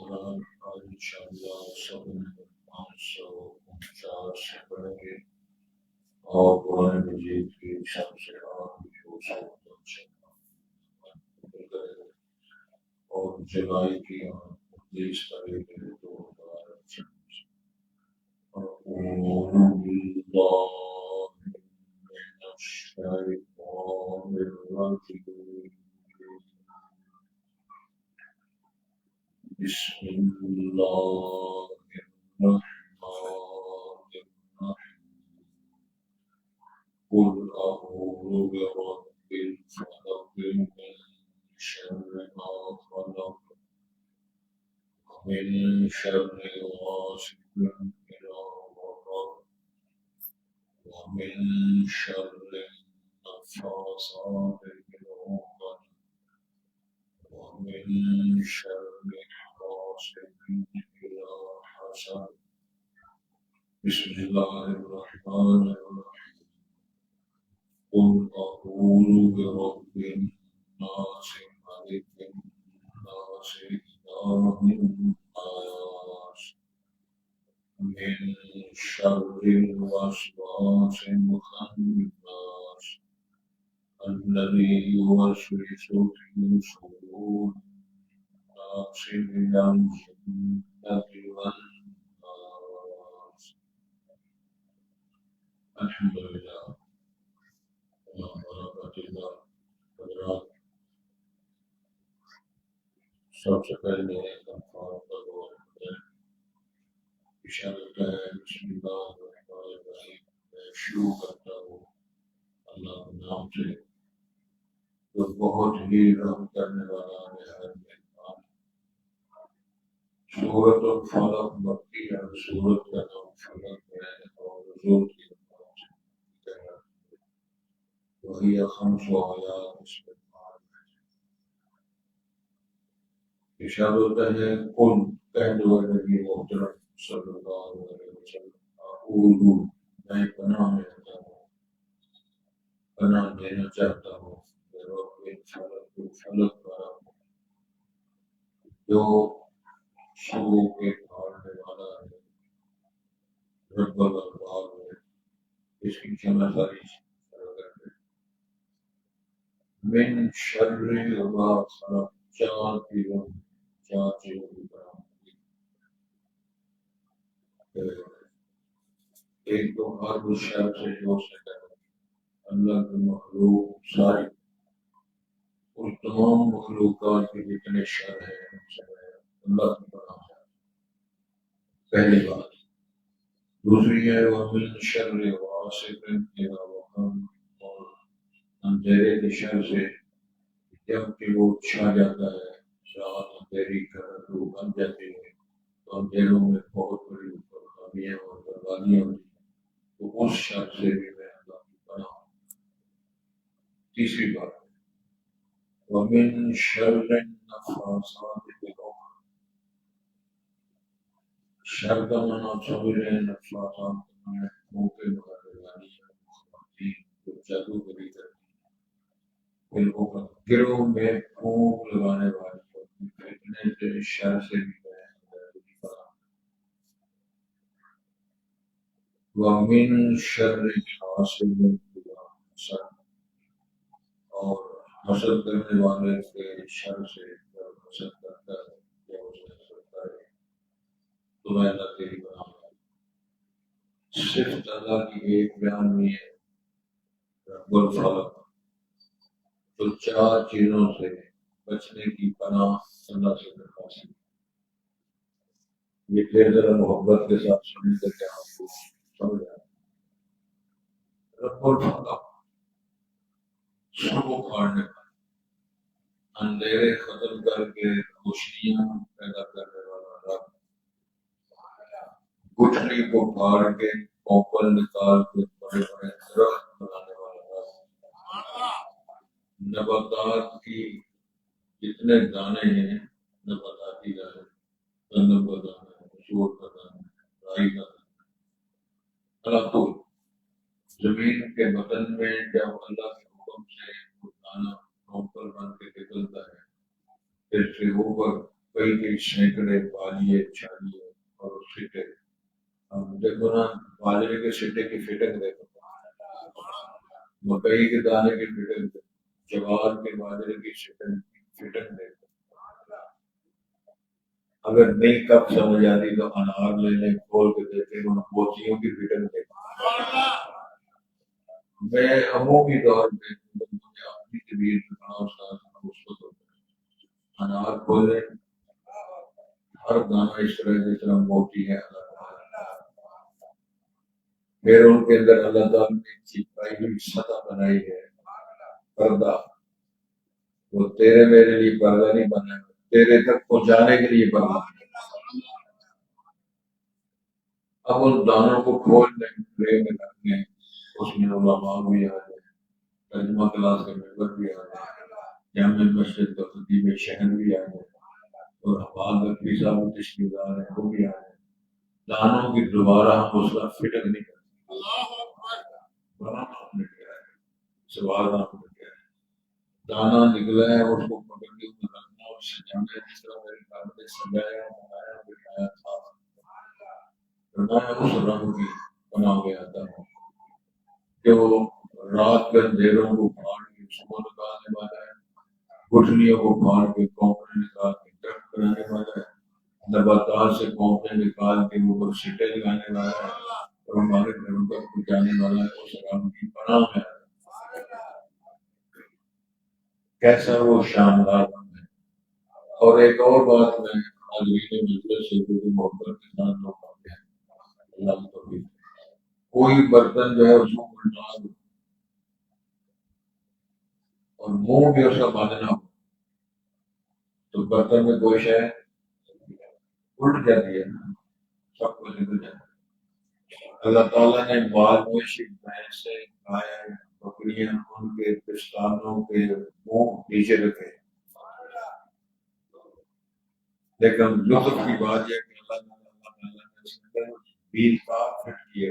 آج انشاءاللہ 549 سے پڑھیں گے اور قرآن مجید کی سب سے اور جولائی کی 29 تاریخ کے 2026 أعوذ بالله من الشيطان الرجيم بسم الله الرحمن الرحيم قل أعوذ برب الفلق من شر ما خلق ومن شر غاسق إذا وقب ومن شر النفاثات في العقد ومن شر حاسد إذا حسد بسم الله الرحمن الرحيم قل أعوذ برب الناس ملك الناس إله الناس من شر الوسواس الخناس الذي يوسوس في صدور الناس من الجنة والناس. الحمد لله. سب سے پہلے اشارہ ہے بسم اللہ الرحمن الرحیم میں شروع کرتا ہوں اللہ کے نام سے جو بہت ہی رحم کرنے والا نہایت مہربان. سورۃ الفلق مکی ہے. سورت کا نام فلق ہے اور نزول کی وہی 5 آیات اس میں اشارہ ہے کن کہہ دو نبی محترم صلی اللہ علیہ وسلم اعوذ میں پناہ لیتا ہوں پناہ دینا چاہتا ہوں رب فلق فلق والا جو شبوں کے پھاڑنے والا ہے رب الارباب ہے. اس کی جمع ساری من شر ما خلق چار چیزوں کی برآمدی. ایک تو ہر اس شر سے جو سے کرے اللہ کی مخلوق ساری اور تمام مخلوقات کے جتنے شر ہیں اللہ کی پناہ ہے. پہلی بات. دوسری ہے ومن شر غاسق اذا وقب اور اندھیرے کے شر سے جب کہ وہ چھا جاتا ہے رات اندھیری کر رو بن جاتی ہے تو اندھیروں میں بہت بڑی خامیاں اور بربادیاں ہوتی ہیں تو اس شر سے بھی میں اللہ کی پناہ ہوں. تیسری بات ومن شر النفاثات في العقد. شر کا معنی سمجھ رہے ہیں نفاثات میں منہ کے مغربانی خواتین جو جادو گری کرتی گروہ میں پھونک لگانے والے فتنے سے شر سے بھی ومن شر حاسد اذا حسد اور حسد کرنے والے کے شر سے جب حسد کرتا ہے یا اسے حسد کرے تو میں اللہ تیری پناہ ہے. صرف اللہ کی ایک بیان میں ہے رب الفلق تو 4 چیزوں سے بچنے کی پناہ اللہ سے درخواست ہے. یہ پھر ذرا محبت کے ساتھ سننے کر کے آپ کو سمجھ آئے. رب الفلق سب اکھاڑنے والا اندھیرے ختم کر کے روشنیاں پیدا کرنے والا رب گٹھلی کو پھاڑ کے کوپل نکال کے بڑے بڑے درخت بنانے والا رب نباتات کی جتنے دانے ہیں نباتاتی دانے گندم کا دانا مسور کا دانا رائی کا دانا اللہ تو زمین کے بطن میں جب اللہ کے حکم سے وہ دانا کوپل بن کے نکلتا ہے پھر سے اوپر کئی سینکڑے بالیے چھالیے اور سٹے. اب دیکھو نا باجرے کے سٹے کی فٹنگ دیکھو، مکئی کے دانے کی فٹنگ دیکھو، جوار کے باجرے کی فٹنگ دیکھو. اگر نہیں کب سمجھ آتی تو انار لے لیں کھول کے دیکھیں ان موتیوں کی فٹنگ دیکھیں. میں عمومی طور پہ اپنی طبیعت بڑا استاد انار کھولے، ہر دانہ اس طرح جس طرح موتی ہے. پھر ان کے اندر اللہ تعالیٰ نے چپکائی ہوئی سطح بنائی ہے پردہ. وہ تیرے میرے لیے پردہ نہیں بنا ہے، تیرے تک پہنچانے کے لیے پردہ. اب ان دانوں کو کھول لیں، ٹرے میں رکھ لیں، اس میں علماء بھی آ جائے، ترجمہ کلاس کے ممبر بھی آ جائے، جامع مسجد کا خطیب شہر بھی آ جائے، اور حفاظ رفیع صاحب تشکیلدار ہیں وہ بھی آ جائے. دانوں کی دوبارہ ہم اس کا فٹنگ نہیں کرتے. بنانا ہم نے کیا ہے، سوارنا ہم نے کیا ہے. دانا نکلا ہے اس کو پکڑ کے رکھنا اور سجانا، جس طرح میرے گھر میں سجایا بنایا بٹھایا تھا، میں اس رنگ کی بنا کے آتا ہوں کہ وہ رات کے اندھیروں کو پھاڑ کے صبح نکالنے والا ہے، گٹھلیوں کو پھاڑ کے کونپنے نکال کے درخت بنانے والا ہے، نباتات سے کونپنے نکال کے اوپر سٹے لگانے والا ہے، اور ہمارے گھروں تک پہنچانے والا ہے. اس رنگ کی بنا ہے. کیسا وہ شاندار رنگ ہے. اور ایک اور بات میں حاضرین مجلس سے بھی محبت کے ساتھ لوگ آتے ہیں، اللہ کو بھی کوئی برتن جو ہے اس کو پلٹا دو اور منہ بھی اس کا باندھنا ہو تو برتن میں کوئی شے الٹ جاتی ہے، سب کچھ نکل جاتا ہے. اللہ تعالیٰ نے بعد میں بھینسیں گائے بکریاں ان کے پستانوں کے منہ نیچے رکھے، لیکن لطف کی بات یہ کہ اللہ تعالیٰ نے اس کے اندر ویل کا فٹ کیے.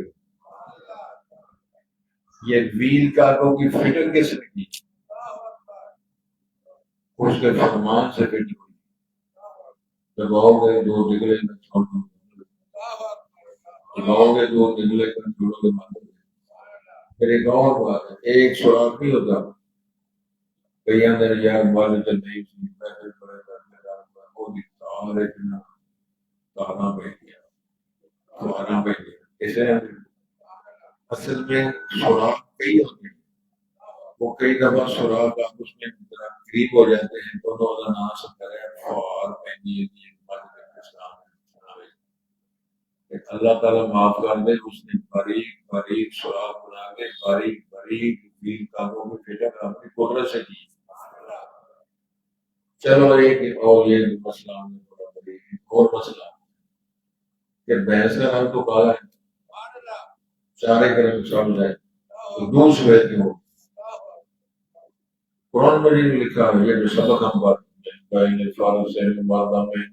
یہ ویل کاروں کی فٹنگ کس نے کی؟ اس کے فرمان سے فٹ ہوئی. دباؤ گے دو نکلے میں چھوڑ دوں، دباؤ گے دو نکلے کر چھوڑو گے مانو گے. پھر ایک اور بات ہے، ایک سوراخ نہیں ہوتا. کئی اندر یار بات چل رہی تھی پیسے پڑے کرنے وہ دکھتا اتنا تارا بہ گیا تارا بہ گیا. اسے اصل میں سوراخ کئی ہوتے ہیں، وہ کئی دفعہ سوراخ آپس میں قریب ہو جاتے ہیں تو ناس کرے فوار پہنی اللہ تعالیٰ معاف کر دے. اس نے باریک باریک سوراخ بنا کے باریک باریک ویل کاروں میں فٹنگ اپنی قدرت سے کی. چلو ایک اور یہ مسئلہ اور مسئلہ کہ بھینس کا رنگ تو کالا ہے، چارے طرف سمجھ جائے تو دودھ سفید کیوں ہو. قرآن مجید میں لکھا ہے، یہ جو سبق ہم بات بین فارس مادہ میں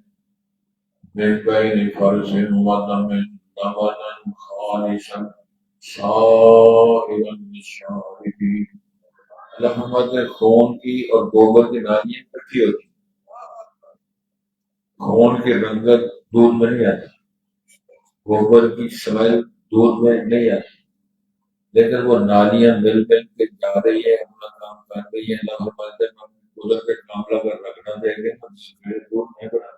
بین فارس مادہ میں دامادن خالصا سائرا للشاربین. محمد نے خون کی اور گوبر کی نالیاں اکٹھی ہوتی. خون کی رنگت دودھ میں نہیں آتی، گوبر کی سمیل دودھ میں نہیں آتی، لیکن وہ نالیاں مل مل کے جا رہی ہے، اپنا کام کر رہی ہے. اللہ فرماتے ہیں قدرت کے کام لگا رکھنا دیں گے دودھ نہیں بنا.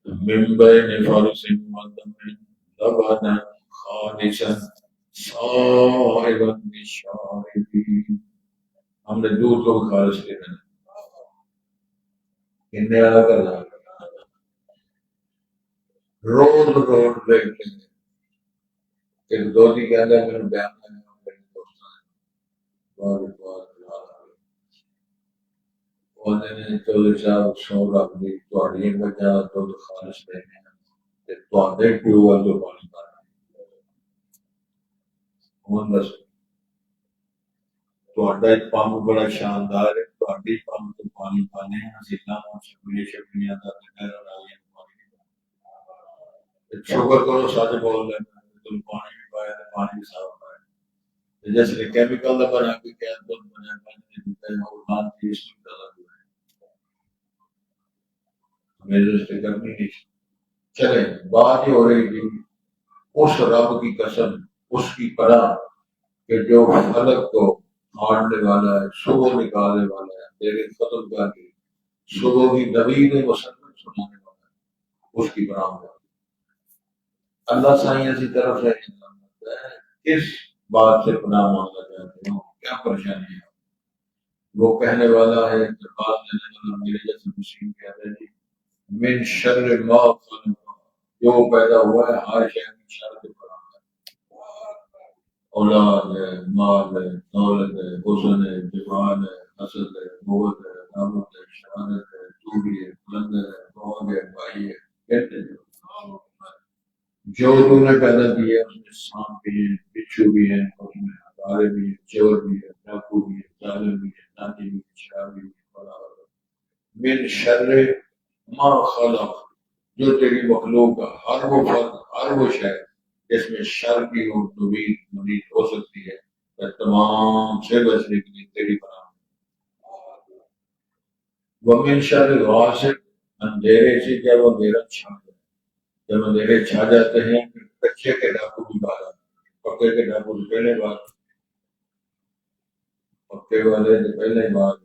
من بین فرس ودم لبنا خالصا سائغا للشاربین. ہم نے دودھ کو خالص کیا کہنے والا کرنا روز روز دیکھتے ہیں کہ دو دی کہتا ہے میرے بیان میں میرے دوستان بہت بہت انہوں نے چودھری صاحب سو رکھ دی تھوڑی بچا تو خالص دینے تھوڑے ٹیوبل تو پانی پانا ہوں بس تھوڑا پمپ بڑا شاندار ہے، تھوڑی پمپ تو پانی پانے ہیں حسینہ شکریہ شکریہ دا شکر کرو سچ بول رہے تم پانی بھی پایا پانی بھی صاف پایا. جیسے کیمیکل کا بنا کے کیا بنا اور نام چیز ہمیں رزق کرنی نہیں. چلے بات یہ ہو رہی تھی اس رب کی قسم، اس کی پناہ کہ جو خلق کو مارنے والا ہے، صبح نکالنے والا ہے، تیرے فضل کا کے صبح کی نبی نے مسلم سنانے والا ہے، اس کی پناہ میں اللہ سائیں اسی طرف سے کس بات سے پناہ مانگنا چاہتے ہو، کیا پریشانی ہے. وہ کہنے والا ہے جواب دینے والا میرے جیسے مسلم کہتے ہیں جی من شر ما خلق، جو پیدا ہوا ہے ہر شے کی شر سے پناہ ہے. اولاد ہے، مال ہے، دولت ہے، حسن ہے، جمال ہے، حسد ہے، قوت ہے، دعوت ہے، شہادت ہے، چوری ہے، بلندر ہے، بہن ہے، بھائی ہے، کہتے ہیں جو تو نے پیدا کیا ہے اس میں سانپ بھی ہیں، بچھو بھی ہیں، اس میں ہزارے بھی ہیں، چور بھی ہے، ڈاکو بھی ہے، ظالم بھی ہے، ناتی بھی ہے، شرابی بھی ہے، بڑا من شر ما خلق، جو تیری مخلوق کا ہر وہ فرد، ہر وہ شے جس میں شر کی ہو مرید ہو سکتی ہے، میں تمام سے بچنے کے لیے تیری پناہ. ومن شر غاسق، اندھیرے سے جب اندھیرا چھا جائے، جب اندھیرے چھا جاتے ہیں کچے کے ڈاکو بھی باہر آتے ہیں. پکے کے ڈاکو سے پہلے بات، پکے والے سے پہلے بات،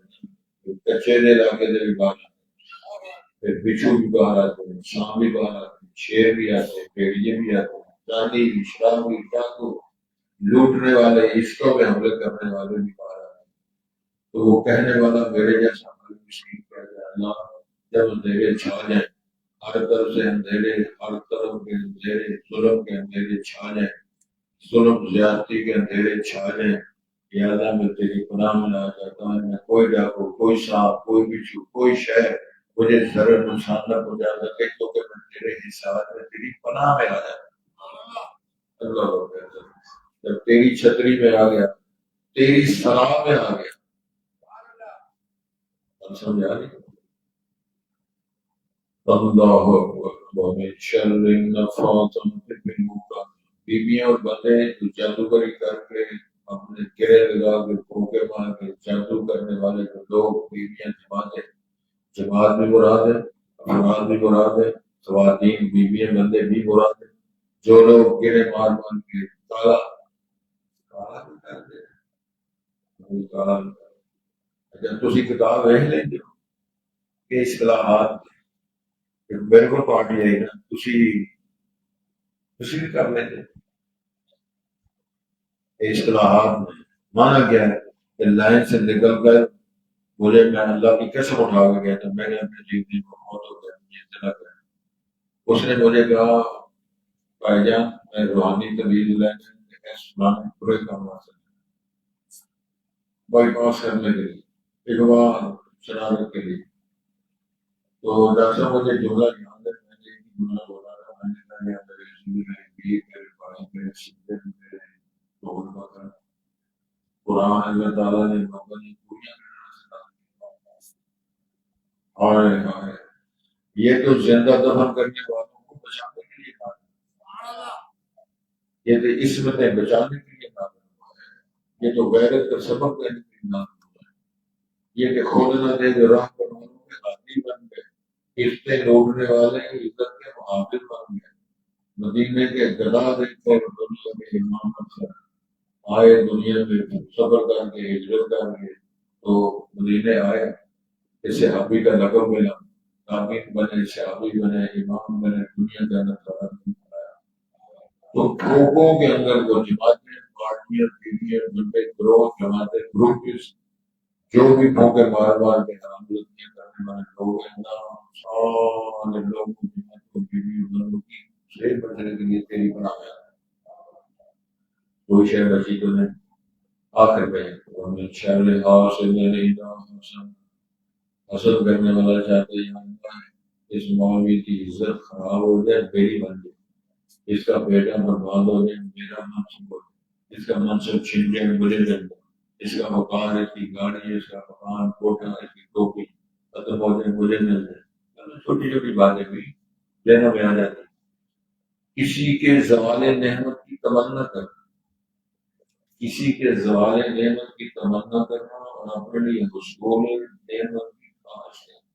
کچے دے علاقے سے بھی باہر آتے ہیں. پھر بچھو بھی باہر آتے ہیں، شام بھی باہر آتے ہیں، شیر بھی آتے ہیں، بھیڑیے بھی آتے ہیں، چاندی بھی، شرابی، ڈاکو، لوٹنے والے، عشقوں میں حملے کرنے والے بھی باہر آتے ہیں. تو وہ کہنے والا میرے جیسا مسکین کہتا ہے اللہ جب اندھیرے چھا جائیں، ہر طرف سے اندھیرے، ہر طرف کے اندھیرے، ظلم کے اندھیرے چھا جائیں، ظلم زیادتی کے اندھیرے چھا جائیں، یا اللہ میں تیری پناہ میں لا جاتا ہوں. میں کوئی ڈاکو، کوئی سانپ، کوئی بچھو، کوئی شہر مجھے ضرر نقصان نہ پہنچا سکے، تو کہ میں تیرے حساب میں تیری پناہ میں آ جاتا ہوں. اللہ کو کہتا ہے جب تیری چھتری میں آ گیا، تیری سراہ میں آ گیا. سمجھا نہیں اللہ ومن شر النفاثات فی العقد، بیویاں اور بندے جو جادوگری کر کے اپنے گرے لگا کے پھونکے مار کے جادو کرنے والے جو لوگ، بیویاں جماعت بھی مراد ہے، افراد بھی مراد ہے، خواتین بیویاں بندے بھی مراد ہے. جو لوگ گرے مار مار کے کالا کالا بھی کر دے کالا. اچھا تسی کتاب ویکھ لیندے ہو کہ اصطلاحات میرے کو پارٹی آئی نا، تسی بھی کر لیتے. اصطلاحات میں مانا کیا ہے کہ لائن سے نکل کر مجھے، میں اللہ کی قسم اٹھا کے گیا تھا، میں نے اپنے جیونی کو موت ہو گیا مجھے اطلاع کر. اس نے مجھے کہا بھائی جان میں روحانی طویل لینے سنانے پورے کام حاصل بائی پاس کرنے کے لیے اقبال شرارت کے لیے. تو ڈاکٹر صاحب مجھے جملہ یاد ہے، میں نے ایک جملہ بولا تھا، میں نے کہا یا میرے زندگی میرے بھائی میرے سندے میرے ڈھول کا قرآن اللہ تعالیٰ نے مبنی پوریاں ہائے ہائے، یہ تو زندہ دفن کرنے والوں کو بچانے کے لیے کہا ہے، یہ تو عصمتیں بچانے کے لیے کہا ہے، یہ تو غیرت کا سبب دینے کے لیے کہا ہے. یہ کہ خود نہ دے جو راہ پر والوں کے ہاتھی بن گئے، عزتیں لوٹنے والے عزت کے محافظ بن گئے. مدینے کے گدا دیکھ کر دنیا کے امام اکثر آئے دنیا میں صبر کر کے ہجرت کر کے تو مدینے آئے، اس صحابی کا لقب ملا، کامل بنے، صحابی بنے، امام بنے، دنیا کا نظارہ بنایا. تو گروپوں کے اندر وہ جماعتیں، پارٹیاں، ٹیمیاں، بندے، گروہ، جماعتیں، گروپ جو بھی پھونکے مار مار کے حرام لطیاں کرنے والے لوگ ہیں نا، سارے لوگ جماعتوں کی بندوں کی سے بچنے کے لیے تیری پناہ میں کوئی شہر بچی تو نہیں. آخر میں ومن شر حاسد اذا حسد، حسد کرنے والا چاہتے ہیں اس معاوی کی عزت خراب ہو جائے، میری بن جائے، اس کا بیٹا برباد ہو جائے، میرا منصب ہو جائے، اس کا منصب چھن جائے، مجھے مل جائے، اس کا مکان، اس کی گاڑی، اس کا مکان، کوٹا، اس کی ٹوپی ختم ہو جائے، مجھے مل جائے. چھوٹی چھوٹی باتیں بھی لینا میں آ جاتی. کسی کے زوال نعمت کی تمنا کرنا، کسی کے زوال نعمت کی تمنا کرنا اور اپنے لیے حصول نعمت کی خواہش کرنا.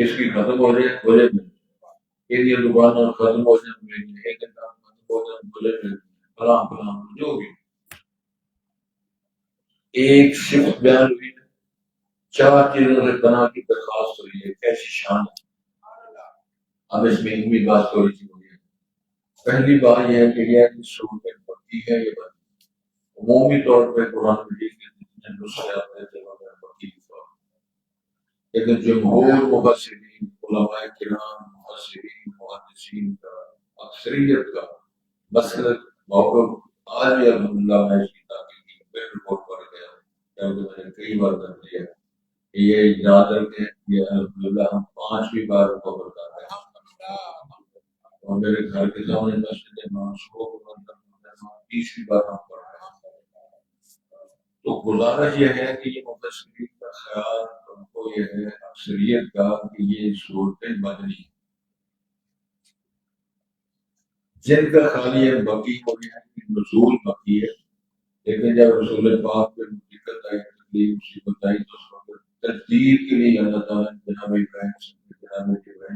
اس کی ختم ہو جائے مجھے مل جائے، یہ دکان اور ختم ہو جائے مجھے مل جائے، ایک کام ختم ہو جائے مجھے مل جائے، فلاں فلاں جو بھی ایک صفت بیان ہوئی ہے، چار چیزوں سے بنا کی درخواست ہوئی ہے، کیسی شان ہے۔ اب اس میں علمی بات تھوڑی سی ہوئی ہے۔ پہلی بات یہ ہے کہ یہ صورت بقی ہے، یہ بات عمومی طور پہ قرآن مجید کے جتنے نسخے آتے تھے وغیرہ بقی کے طور پر، لیکن جمہور مفسرین علماء کرام مفسرین محدثین کا اکثریت کا مسلک موقف آج بھی الحمدللہ میں اس کی تحقیق کی بالکل پڑ گیا، کیونکہ میں نے کئی بار کر دیا یہ یاد رکھیں، یہ الحمدللہ ہم 5ویں بار مکمل کر رہے ہیں، اور میرے گھر کے سامنے مسجد امام صبح کو بند کرنا ہے، 30ویں بار ہم پڑھ رہے ہیں۔ تو گزارش یہ ہے کہ یہ مفسرین کا خیال ہم کو یہ ہے اکثریت کا کہ یہ صورتیں مدنی ہیں، جن کا خالی ہے بقی ہو گیا ہے کہ نزول بقی ہے، لیکن جب رسول پاک پہ دقت آئی تکلیف مصیبت آئی تو اس وقت تجدید کے لیے اللہ تعالیٰ نے جناب ابراہیم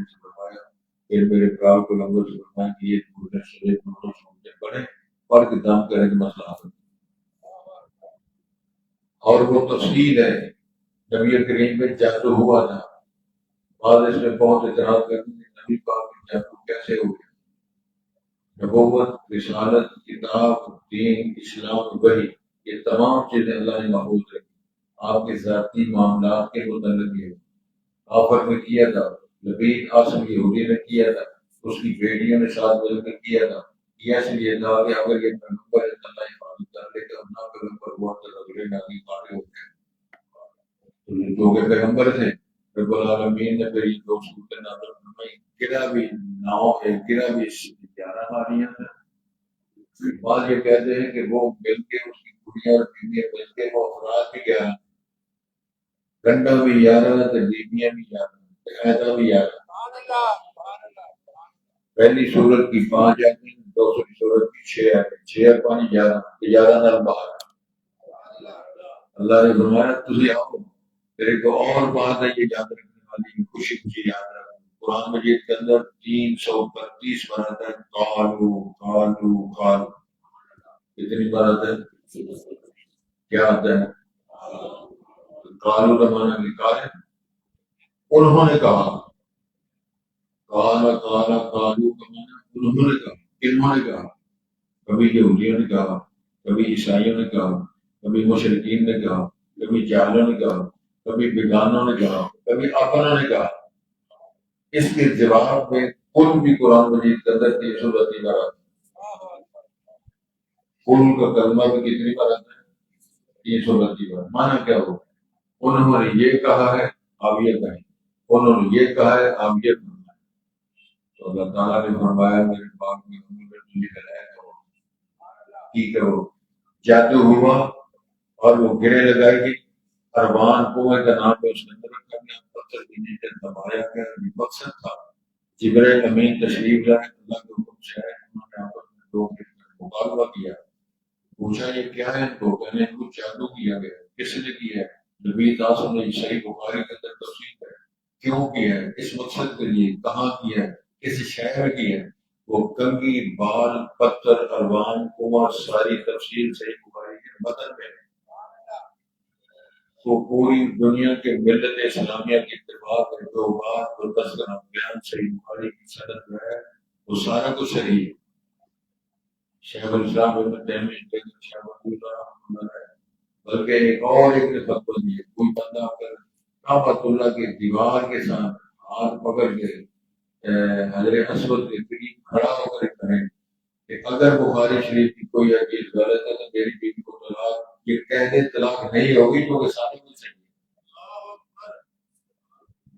سے فرمایا کہ میرے پراؤ کو لوگوں سے فرمایا کہ یہ پورے شریف دونوں سنتے پڑھیں، پڑھ کے دام کریں کہ مسئلہ حل۔ اور وہ تفصیل ہے، نبی کریم میں جادو ہوا تھا، بعض اس میں بہت اعتراض کرتے ہیں نبی پاک میں جادو کیسے ہو گیا؟ نبوت، رسالت، کتاب، دین، اسلام، وحی، یہ تمام چیزیں اللہ نے محفوظ رکھی، آپ کے ذاتی معاملات کے متعلق یہ آفر میں کیا تھا، لبید آسم یہودی نے کیا تھا، اس کی بیٹیوں نے ساتھ مل کر کیا تھا، یہ اس لیے تھا کہ اگر یہ پیغمبر ہے تو اللہ حفاظت کر لے کہ نہ پیغمبر ہوا تو اگلے ناگی پاڑے ہو گئے، تو یہ دو کے پیغمبر تھے، رب العالمین نے پھر یہ دو صورتیں نازل فرمائی، گرا بھی 9 ہے، گرا بھی 11 ماریاں تھا۔ بعض یہ کہتے ہیں کہ وہ مل کے اس کی کڑیاں اور بیویاں مل کے وہ افراد بھی 11، گنڈا بھی 11، تجیبیاں بھی 11، عہدہ بھی 11۔ پہلی سورت کی 5 آیتیں، دوسری سورت کی 6 آیتیں، 6 اور 5 11، 11 نال 12۔ اللہ نے فرمایا تجھے آؤ، میرے کو اور بات ہے یہ یاد رکھنے والی، خوشی خوشی یاد رکھ۔ قرآن مجید کے اندر 332 بار آتا ہے قالو قالو قالو، کتنی بار آتا ہے؟ کیا آتا ہے؟ قالو کا معنی لکھا ہے انہوں نے کہا، قالا قالا قالو کا معنی انہوں نے کہا، انہوں نے کہا، کبھی یہودیوں نے کہا، کبھی عیسائیوں نے کہا، کبھی مشرکین نے کہا، کبھی جاہلوں نے کہا، کبھی بیگانوں نے کہا، کبھی اپنوں نے کہا۔ اس کے جواب میں کل بھی قرآن مجید کے اندر 332 بار آتا ہے، کل کا کلمہ بھی کتنی بار آتا ہے؟ 332 بار۔ معنی کیا ہو؟ انہوں نے یہ کہا ہے آپ یہ کہیں، انہوں نے یہ کہا ہے آپ یہ کہیں۔ تو اللہ تعالیٰ نے فرمایا میرے پاک میں تجھے ہدایت کرو، ٹھیک ہے، وہ جادو ہوا اور وہ گرے لگائی گئی، اروان کنویں کا نام ہے، اس نے اندر رکھا گیا، پتھر کے نیچے دبایا گیا، یہ مقصد تھا۔ جبرائیل امین تشریف لائے، اللہ کے حکم سے آئے، انہوں نے آپس میں دو مقابلہ کیا، پوچھا یہ کیا ہے؟ تو کہنے کچھ جادو کیا گیا۔ کس نے کیا ہے؟ نبی تاسم نے صحیح بخاری کے اندر تفصیل ہے کیوں کیا ہے، اس مقصد کے لیے، کہاں کیا ہے، کس شہر میں کیا ہے، وہ کنگھی، بال، پتھر، اروان، کنواں، ساری تفصیل صحیح بخاری کے متن میں ہے۔ تو پوری دنیا کے ملت اسلامیہ کی اتفاق ہے، جو بات جو تذکرہ بیان صحیح بخاری کی صنعت میں ہے وہ سارا کچھ صحیح ہے۔ شیخ الاسلام ابن تیمیہ شیخ اللہ ہے، بلکہ ایک فتویٰ دیے، کوئی بندہ اگر کعبۃ اللہ کی دیوار کے ساتھ ہاتھ پکڑ کے حجر اسود کے قریب کھڑا ہو کر کہیں کہ اگر بخاری شریف کی کوئی حدیث غلط ہے تو میری بیوی کو طلاق، یہ کہہ دے طلاق نہیں ہوگی کیونکہ سارے کچھ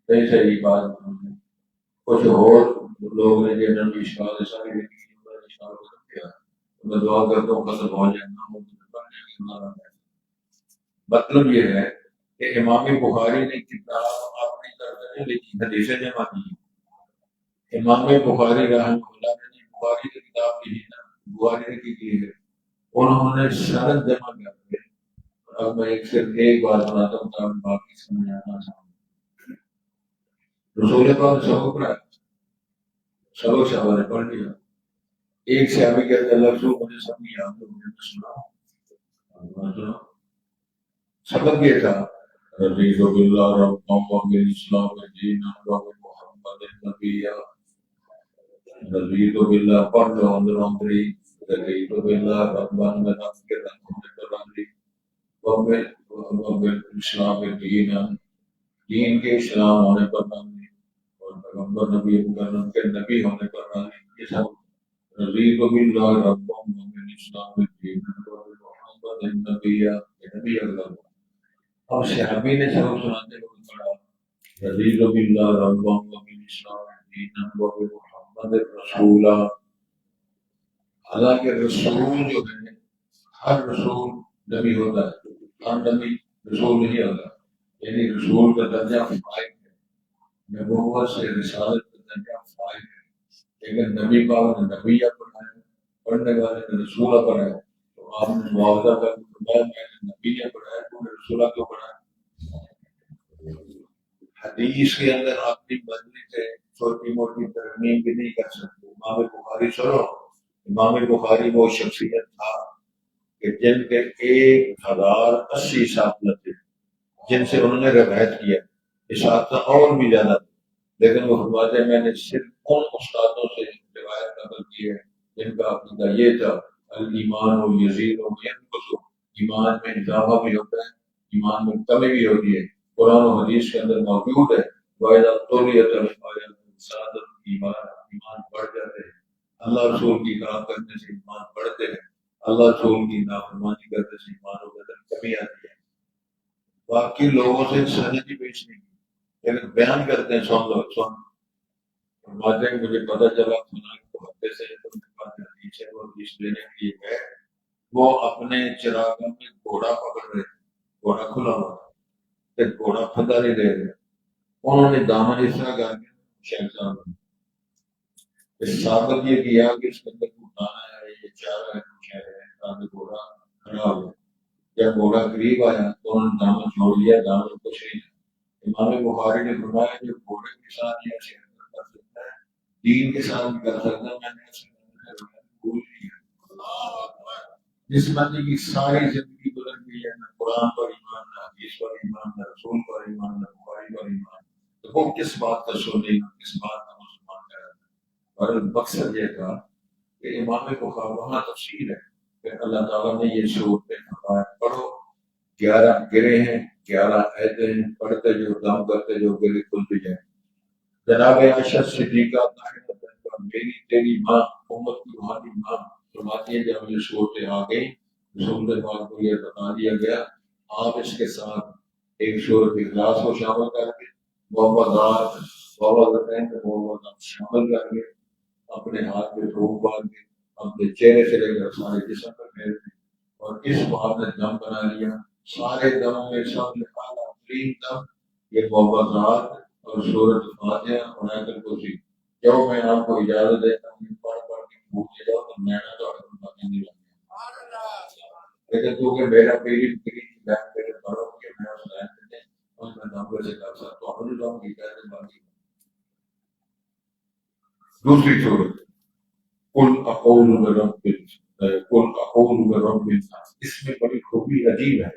صحیح صحیح بات۔ کچھ اور لوگ نے جنہوں نے اشکال سارے اشکال کر دیا، میں دعا کرتا ہوں قسم ہو جائے نہ، مطلب یہ ہے کہ امام بخاری نے کتاب اپنی طرف نہیں لکھی، حدیثیں جمع کی۔ امام بخاری رحمہ اللہ نے بخاری کی کتاب لکھی نا، بخاری نے کی ہے، انہوں نے سند جمع کر کے، اب میں صرف ایک بات بناتا ہوں تاکہ باقی سمجھ آنا چاہوں۔ رسول پاک نے سبق پڑھایا، سبق صحابہ نے پڑھ لیا. ایک صحابی کہتے ہیں اللہ رسول مجھے سب نہیں یاد تو مجھے سنا. سبق یہ تھا رضیت باللہ ربا وبالاسلام دینا وبمحمد نبیا. رضیت باللہ پڑھ لو اندر اندری. رضیت باللہ ربا وبالاسلام دینا، دین کے اسلام ہونے پر راضی اور پیغمبر نبی مکرم کے نبی ہونے پر راضی. یہ سب رضیت باللہ ربا وبالاسلام دینا وبمحمد نبیا، نبی اللہ. اور صحابی نے سبق سناتے ہوئے پڑھا رضیت باللہ ربا وبالاسلام دینا وبمحمد رسولا. حالانکہ رسول جو ہے ہر رسول نبی ہوتا ہے، ہر نبی رسول نہیں ہوتا. یعنی رسول کا درجہ فائق ہے، نبوت سے رسالت کا درجہ فائق ہے. لیکن نبی پاک نے نبیہ پڑھایا، پڑھنے والے نے رسولہ پڑھایا. تو آپ نے معاوضہ کر کے فرمایا میں نے نبیہ پڑھایا تو نے رسولہ کیوں پڑھایا؟ حدیث کے اندر اپنی مرضی سے چھوٹی موٹی ترمیم بھی نہیں کر سکتے. امام بخاری سنو، امام بخاری وہ شخصیت تھا کہ جن کے 1080 اساتذہ تھے جن سے انہوں نے روایت کیا. اساتذہ اور بھی زیادہ تھے، لیکن وہ فرماتے ہیں میں نے صرف ان استادوں سے روایت نقل کی ہے جن کا عقیدہ یہ تھا الایمان و یزید و ینقص، ایمان میں اضافہ بھی ہوتا ہے، ایمان میں کمی بھی ہوتی ہے. قرآن و حدیث کے اندر موجود ہے وَإِذَا تُلِيَتْ عَلَيْهِمْ زَادَتْهُمْ ایمانا، ایمان بڑھ جاتے ہیں. اللہ رسول کی اطاعت کرنے سے ایمان بڑھتے ہیں، اللہ رسول کی نافرمانی کرنے سے ایمانوں کے اندر کمی آتی ہے. باقی لوگوں سے سند ہی پیش نہیں کی، لیکن بیان کرتے ہیں سن لو سن. فرماتے ہیں مجھے پتہ چلا فلاں کو ہفتے سے تم کے پاس حدیث ہے، وہ حدیث لینے کے لیے گئے. وہ اپنے چراغوں میں گھوڑا پکڑ رہے تھے، گھوڑا کھلا ہوا تھا، پھر گھوڑا پھندا نہیں دے رہے. انہوں نے دامن اس طرح کر کے شیخ صاحب اس ثابت یہ کیا کہ اس کے اندر دانا ہے، یہ چارہ ہے، کچھ ہے تاکہ گھوڑا کھڑا ہو. جب گھوڑا قریب آیا تو انہوں نے دامن چھوڑ دیا، دامن کو نہیں. امام بخاری نے فرمایا جو گھوڑے کے ساتھ یہ ایسے کر سکتا ہے دین کے ساتھ بھی کر سکتا ہے. میں نے ایسے بھول لیا. جس بندے کی ساری زندگی گزر گئی ہے نہ قرآن پر ایمان، نہ حدیث پر ایمان، نہ رسول پر ایمان، نہ بخاری پر ایمان، تو وہ کس بات کا سننے گا، کس بات کا مسلمان کرے گا؟ اور مقصد یہ تھا کہ امام بخاری وہاں تفصیل ہے کہ اللہ تعالیٰ نے یہ صورت پڑھو، 11 گرے ہیں، 11 عہدیں ہیں، پڑھتے جو دم کرتے جو گرے کھلتے جائیں. جناب عائشہ صدیقہ میری تیری ماں، امت کی روحانی ماں فرماتی ہے جب یہ صورتیں آ گئی رسول پاک کو یہ بتا دیا گیا آپ اس کے ساتھ ایک صورت اخلاص کو شامل کر کے محمد شامل کر کے اپنے ہاتھ پہ دھوپ باندھ کے اپنے چہرے سے لے کر سارے جسم پر پھیر دیں اور اس بات نے دم بنا لیا. سارے دموں میں سب نے اعلیٰ ترین دم یہ محمد اور صورت فاتحہ اور آیت الکرسی. جب میں آپ کو اجازت دیتا ہوں پڑھ پڑھ کے بھولے جاؤ تو میں نہ تو نہیں لگا. لیکن کیونکہ میرا میری میرے بڑوں کے میں اس لائن میں اس میں نمبر سے کر سکتا ہوں اور لوگوں کی کہتے باقی. دوسری صورت قل اعوذ برب الناس، اس میں بڑی خوبی عجیب ہے.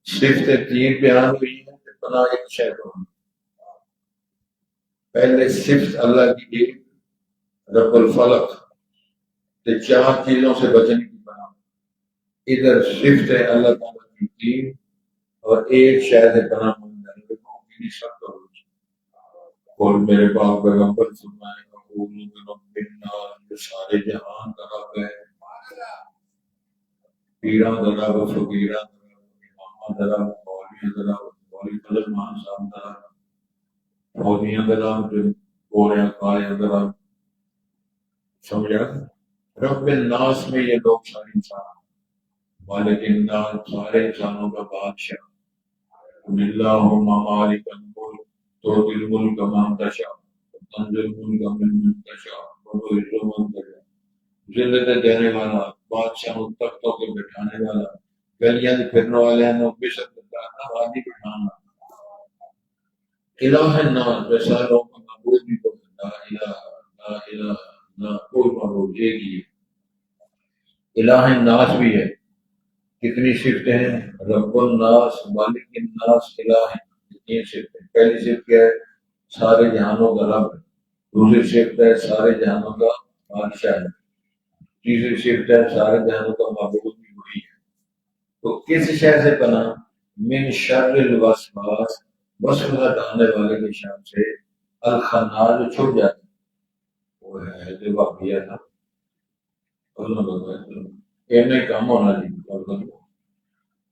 صرف 3 بیان ہوئی ہے کہ پناہ ایک شیطان. پہلے صرف اللہ کی ایک رب الفلق 4 چیزوں سے بچنے کی پناہ. ادھر صرف ہے اللہ تعالیٰ کی 3 اور ایک شاید پناہ مانگ جائے اور میرے پاک پیغمبر فرمائے جو سارے جہان کا رب ہے. پیران درا و فقیران درا امامہ درا مولوی درا مولوی فضل مان صاحب درا مولویاں درا گوریاں کالیاں درا. سمجھا؟ رب الناس میں یہ لوگ سارے انسان، مالک الناس سارے انسانوں کا بادشاہ. اللہم مالک الملک تؤتی الملک من تشاء وتنزع الملک ممن تشاء وتعز من تشاء. ذلت دینے والا، بادشاہوں تختوں کے بٹھانے والا، گلیاں پھرنے والے ہیں بشر نوازی بٹھانا. الہ الناس ویسا لوگوں کا معبود بھی تو ہے، لا الہ لا الہ نہ کوئی معبود ایک ہی ہے۔ الہ الناس بھی ہے، کتنی صفتیں ہیں؟ رب الناس، مالک الناس، الہ الناس، تین صفتیں۔ پہلی صفت کیا ہے؟ سارے جہانوں کا رب ہے۔ دوسری صفت ہے سارے جہانوں کا بادشاہ ہے۔ تیسری صفت ہے سارے جہانوں کا معبود بھی وہی ہے۔ تو کس شے سے پناہ؟ من شر الوسواس، وسوسہ ڈالنے والے کی شان سے، الخناس جو چھپ جاتا ہے، وہ ہے جو واقعہ تھا ایسے کام ہونا چاہیے۔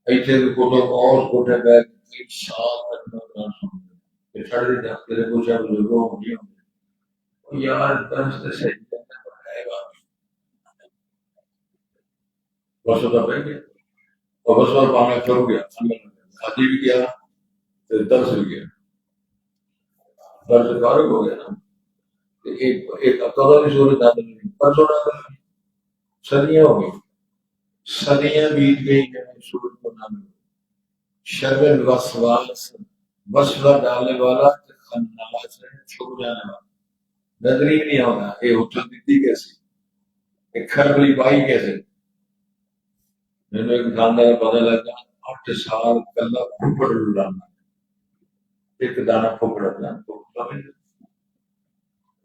ایسے کو تو اور کوٹے پہ ایک سال تک نہ قرآن سنتے چھڑ دیتے ہیں، تیرے کچھ بزرگوں نہیں ہوتے یار طرف سے صحیح کرنا ہے گا بس ہوتا پہ گیا اور بس اور پانا چھوڑ گیا، شادی بھی کیا، پھر درس بھی گیا، درس فارغ ہو گیا نا۔ ایک ہفتہ کی صورت آدمی پرسوں صدیاں ہو گئی، صدیاں بیت گئی ہے صورت کو نام شر الوسواس، وسوسہ ڈالنے والا، خناس ہے چھپ جانے والا، نظر ہی نہیں ہوتا یہ ہوتی کیسے، ایک کھربلی بائی کیسے۔ میں نے ایک دکاندار کا پتا لگا 8 سال کلا پھوپڑ لڑانا، ایک دانا پھوپڑ اپنا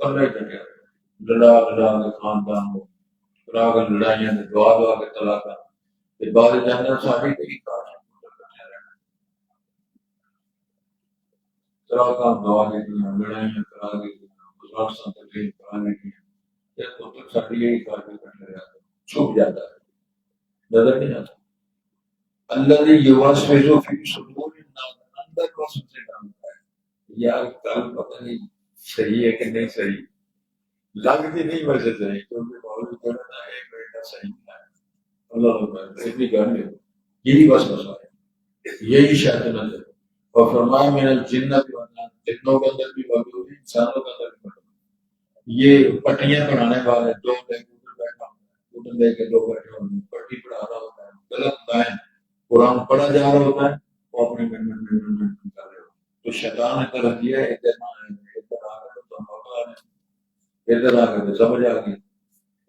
کرنا ہی کرنا، لڑا لڑا کے خاندان ہو لڑا کے لڑائیاں دعا دعا کے طلاق بعد جانا ساری کئی کار طلاق دعا کے دیا، لڑائیاں کرا کے دیا، تقریر کرا کے دیا، تو تک ساری یہی کار کے کرنے رہا چھپ جاتا ہے، نظر نہیں آتا۔ الذی یوسوس فی صدور الناس، اندر وسوسے ڈالتا ہے، یار کل پتہ نہیں صحیح ہے کہ نہیں صحیح، لگتی نہیں ویسے صحیح، کیونکہ مولوی کرنا ہے ایک بیٹا صحیح ہے، اللہ اکبر اتنی گالی ہو، یہی وسوسہ ہے، یہی شیطان ہے۔ اور فرمایا من الجنت والناس، جنوں کے اندر بھی موجود ہے، انسانوں کے اندر بھی موجود ہے۔ یہ پٹیاں پڑھانے والے دو لے کے ادھر بیٹھا ہوتا ہے، ادھر لے کے دو بیٹھے ہوتے ہیں، پٹی پڑھا رہا ہوتا ہے، غلط دائیں قرآن پڑھا جا رہا ہوتا ہے، وہ اپنے منٹ کر رہے ہوتے ہیں۔ تو شیطان نے طرف دیا ہے ادھر آ گئے تو موقع ہے، ادھر آ گئے تو سمجھ آ گئی،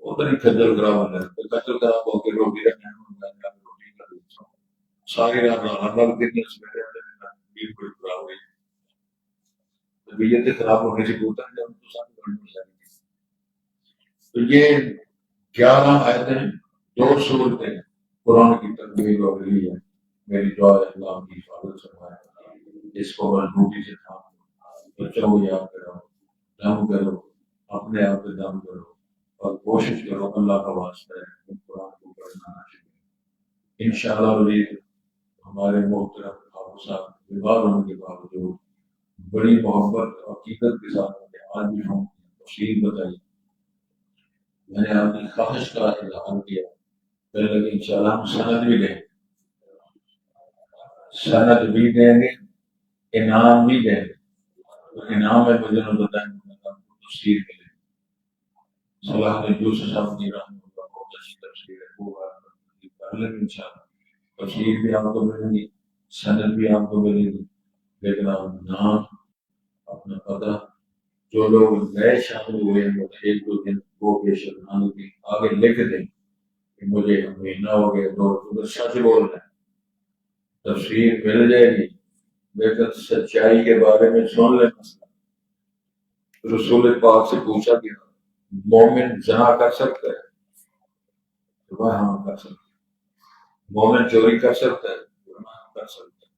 ادھر ہی کھجل خراب ہے، کھجل خراب ہو کے روٹی رکھنے میں روٹی کر دی ساری رات ہر رات کتنے سویرے نیند بڑی خراب ہوئی، طبیعت خراب ہونے سے ہوتا ہے جب تو ساری گڑبڑ جائے گی۔ تو یہ 11 آیتیں، 2 صورتیں قرآن کی تربیت ہو رہی ہے۔ میری دعا ہے اللہ کی حفاظت فرمائے، اس کو مضبوطی سے تھامو، بچوں کو یاد کرو، دم کرو، اپنے آپ پہ دم کرو اور کوشش کرو اللہ کا واسطہ ہے قرآن کو پڑھنا نہ چھوڑو۔ انشاءاللہ وزیر ہمارے محترم آپ صاحب بیمار ہونے کے باوجود بڑی محبت اور عقیدت کے ساتھ آج بھی ہم تفصیل بتائی، میں نے آپ کی خواہش کا اظہار کیا، پھر لگے انشاءاللہ ہم سند بھی دیں، سند بھی دیں گے، انعام بھی دیں گے۔ تو انعام میں مجھے نہ بتائیں تفصیل کے لیے صلاح نے جو صاحب کی رحمۃ اللہ بہت اچھی تفصیل ہے، وہ کر لیں گے انشاءاللہ، تفصیل بھی آپ کو ملے گی، سند بھی آپ کو ملے گی، لیکن آپ نام اپنا پتہ جو لوگ نئے شامل ہوئے ہیں ایک دو دن وہ بے شرمانوں کی آگے لکھ دیں کہ مجھے مہینہ ہو گیا دو سچ بول رہے ہیں، تفسیر مل جائے گی لیکن سچائی کے بارے میں سن لیں۔ مسئلہ رسول پاک سے پوچھا گیا مومن زنا کر سکتا ہے؟ تو وہ ہاں کر سکتا ہے۔ مومن چوری کر سکتا ہے؟ ہاں کر سکتا ہے۔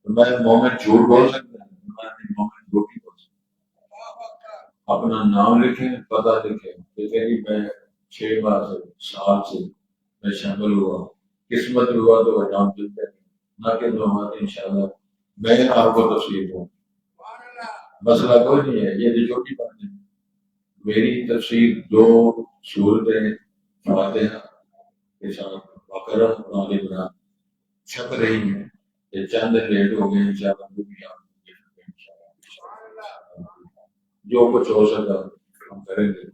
میں مومن جھوٹ بول سکتا ہے؟ میں مومن جھوٹ ہی بول سکتا ہے۔ اپنا نام لکھیں، پتہ لکھیں، کہ میں 6 ماہ سے سال سے میں شامل ہوا، قسمت ہوا تو وہ نام ملتا ہے، نہ کہ معلومات انشاءاللہ میں آپ کو تفصیل دوں، مسئلہ کوئی نہیں ہے، یہ جو چھوٹی بات ہے۔ میری تفسیر 2 صورتیں فاتحہ کے ساتھ بقرہ اور آل عمران چھپ رہی ہیں، یہ چند لیٹ ہو گئے، انشاءاللہ وہ بھی آپ جو کچھ ہو سکا ہم کریں گے۔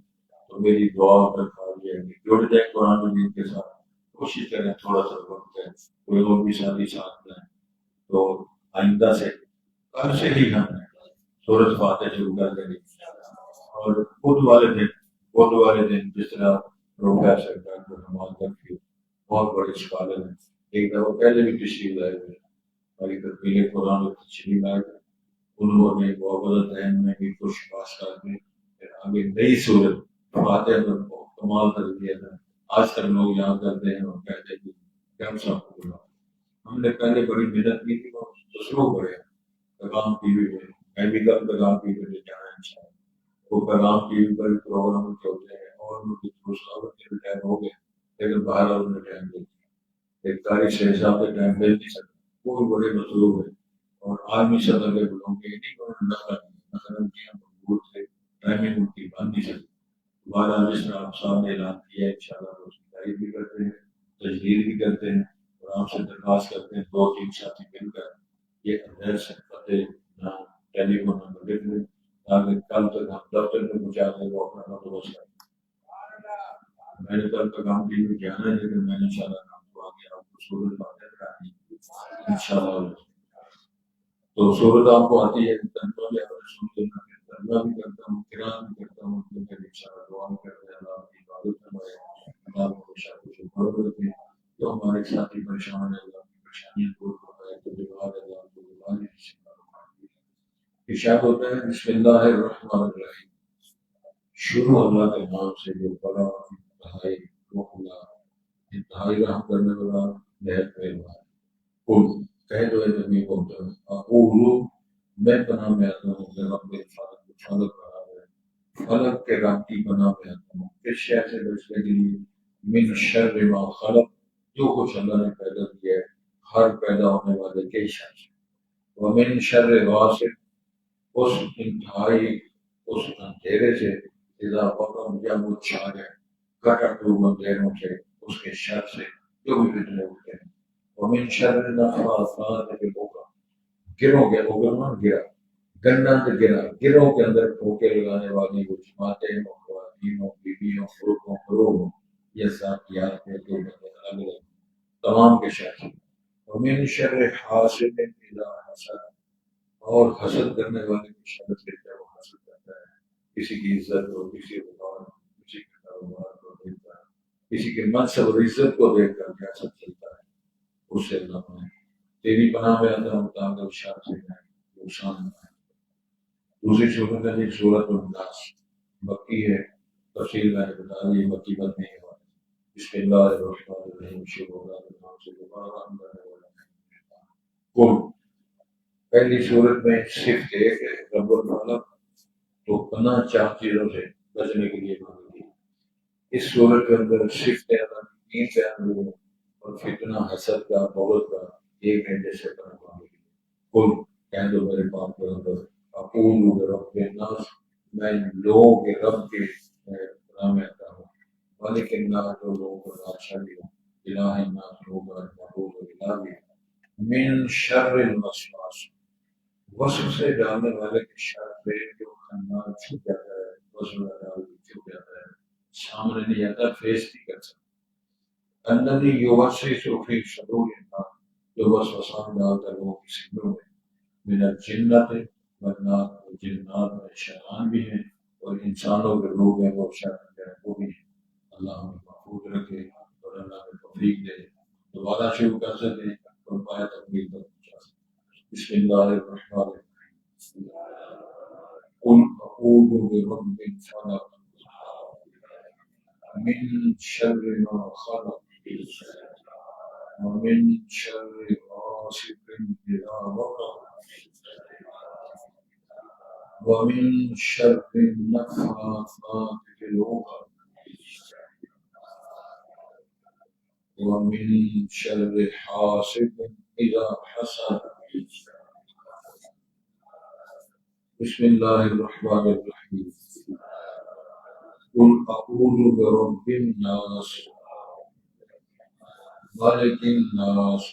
تو میری دعا پر خالی ہے کہ جڑ جائے قرآن مجید کے ساتھ، کوشش کریں تھوڑا سا وقت ہے، کوئی اور بھی ساتھی ساتھ میں تو آئندہ سے کل سے ہی ہم سورج فاتح شروع کر دیں گے اور بدھ والے دن جس طرح پروفیسر ڈاکٹر نماز کی بہت بڑے اسکالر ہیں، ایک دفعہ پہلے بھی تشریف لائے ہوئے ہماری تکمیل قرآن میں تشریف لائے، انہوں نے بابت ذہن میں بھی کچھ پاس کر کے پھر آگے نئی صورت فاتح میں کمال کر دیا تھا. آج تک لوگ یاد کرتے ہیں اور کہتے ہیں کہ ہم سب کو بلا ہم نے پہلے بڑی محنت کی تھی اور دوسروں کو بڑے پیغام ٹی وی پہ میں بھی کل پیغام ٹی وی پہ جانا ان شاء اللہ. وہ پیغام ٹی وی پر پروگرام چلتے ہیں اور ان کی ریٹائر ہو گئے لیکن باہر انہوں نے ٹائم دے دیا. ایک تاریخ سے حساب سے ٹائم دے نہیں سکتا، وہ بھی بڑے مطلوب ہے اور عالمی سطح کے بلوں کے نہیں مقبول تھے، ٹائمنگ ان کی بن نہیں سکتی. ہمارا جس طرح آپ صاحب نے اعلان کیا ہے انشاءاللہ اس کی تعریف بھی کرتے ہیں، تجدید بھی کرتے ہیں اور آپ سے درخواست کرتے ہیں 2-3 ساتھی مل کر یہ ایڈریس فتح نام ٹیلی فون نمبر لکھ لیں تاکہ کل تک ہم دفتر میں پہنچا دیں وہ اپنا بندوبست کریں. میں نے کل پیغام ٹی وی جانا ہے لیکن میں نے انشاءاللہ کام کو آگے آپ کو سورج باتیں کرانی انشاءاللہ. تو سورت آپ کو آتی ہے تنظیم بھی کرتا ہوں قرآن بھی کرتا ہوں دعا بھی کرتے ہیں اللہ کی عبادت فرمائے اللہ کو ہمیشہ کچھ پڑھ رکھے جو ہمارے ساتھی پریشان ہے اللہ کی پریشانیاں دور کرائے تو بیمار ہے اللہ کو بیماری سے ارشاد ہوتا ہے بسم اللہ الرحمن الرحیم، شروع اللہ کے نام سے جو بڑا انتہائی رحمہ انتہائی رحم کرنے والا نہایت مہربان. قل کہہ دو اے نبی کو اقول میں پناہ میں آتا ہوں رب فلق فلق بنا ہے فلق کے رب کی پناہ میں آتا ہوں اس شہر سے بچنے کے لیے من شر ما خلق جو کچھ اللہ نے پیدا کیا ہے ہر پیدا ہونے والے کے شر سے، ومن شر غاسق اس انتہائی اس اندھیرے سے اذا وقب جب وہ چھا جائے کٹر ڈوب اندھیروں سے اس کے شر سے جو بھی فتنے ہوتے ہیں، ومن شر النفاثات فی العقد گروں کے اوگرمان گرا گنند گروں کے اندر ٹھوکے لگانے والی وہ جماعتیں ہوں خواتین ہوں بیویوں خلقوں فروغ ہوں یہ ذاتیات میں جو الگ الگ تمام کے شر. ومن شر حاسد اذا حسد اور حسد کرنے والے کی شر سے جب وہ حسد کرتا ہے کسی کی عزت اور کسی وقار کسی کے کاروبار کو دیکھ کر کسی کے منصب اور عزت کو دیکھ کر حسد چلتا ہے اس سے اللہ نے تیری پناہ میں آتا ہوں تاکہ شر سے نقصان نہ. دوسری صورت ہے ایک صورت الناس مکی ہے، تفصیل میں نے بتا دی مکی بات نہیں ہوا. بسم اللہ الرحمن الرحیم شروع ہوگا نام سے دوبارہ رحم کرنے والا کل. پہلی صورت میں صرف ایک ہے رب الفلق تو پناہ چار چیزوں سے بچنے کے لیے مانگی. اس صورت کے اندر صرف تین بیان ہوئے اور فتنہ حسد کا بغض کا ایک گھنٹے سے پناہ مانگی. کل کہہ دو میرے پاک کے اندر اقول رب الناس میں لوگوں کے رب کے نام میں آتا ہوں مالک الناس جو لوگوں کو بادشاہ بھی ہوں الہ الناس لوگوں کا معبود و الہ بھی من شر الوسواس وسوسے سے ڈالنے والے کے شر سے جو خنان چھپ جاتا ہے وسوسہ ڈال چھپ جاتا ہے سامنے نہیں آتا فیس نہیں کر سکتا. الذی یوسوس فی صدور الناس جو وسوسہ ڈالتا ہے لوگوں کی سینوں میں من الجنت والناس جنات میں شیطان بھی ہیں اور انسانوں کے روح ہیں وہ شیطان وہ بھی ہیں. اللہ ہمیں محفوظ رکھے اور اللہ میں توفیق دے. دوبارہ شروع کر سکیں اور پایا تکمیل تک پہنچا سکیں. بسم اللہ الرحمن الرحیم قل اعوذ برب الفلق من شر ما خلق ومن شر غاسق اذا وقب ومن شر النفاثات في العقد ومن شر حاسد إذا حسد. بسم الله الرحمن الرحيم قل أعوذ برب الناس مالك الناس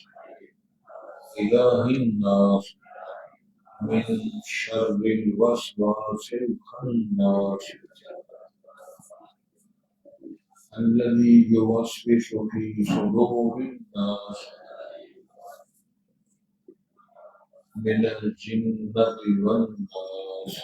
إله الناس من شر الوسواس الخناس الذي يوسوس في صدور الناس من الجنة والناس. اس